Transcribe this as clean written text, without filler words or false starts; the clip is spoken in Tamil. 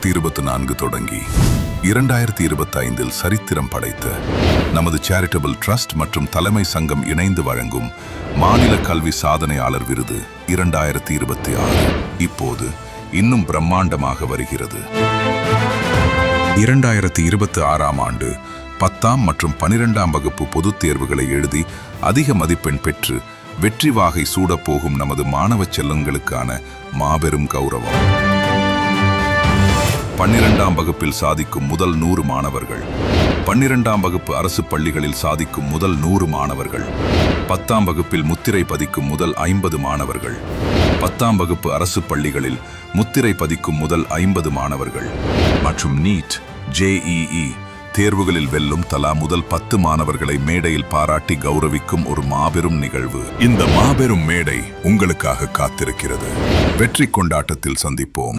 2024 தொடங்கி 2025 சரித்திரம் படைத்த நமது சேரிட்டபிள் ட்ரஸ்ட் மற்றும் தலைமை சங்கம் இணைந்து வழங்கும் மாநில கல்வி சாதனையாளர் விருது 2026 இப்போது இன்னும் பிரம்மாண்டமாக வருகிறது. 2026ஆம் ஆண்டு 10ஆம் மற்றும் 12ஆம் வகுப்பு பொதுத் தேர்வுகளை எழுதி அதிக மதிப்பெண் பெற்று வெற்றி வாகை சூடப்போகும் நமது மாணவ செல்வங்களுக்கான மாபெரும் கௌரவம். 12ஆம் வகுப்பில் சாதிக்கும் முதல் 100 மாணவர்கள், 12ஆம் வகுப்பு அரசு பள்ளிகளில் சாதிக்கும் முதல் 100 மாணவர்கள், 10ஆம் வகுப்பில் முத்திரை பதிக்கும் முதல் 50 மாணவர்கள், 10ஆம் வகுப்பு அரசு பள்ளிகளில் முத்திரை பதிக்கும் முதல் 50 மாணவர்கள் மற்றும் நீட், JEE தேர்வுகளில் வெல்லும் தலா முதல் 10 மாணவர்களை மேடையில் பாராட்டி கௌரவிக்கும் ஒரு மாபெரும் நிகழ்வு. இந்த மாபெரும் மேடை உங்களுக்காக காத்திருக்கிறது. வெற்றி கொண்டாட்டத்தில் சந்திப்போம்.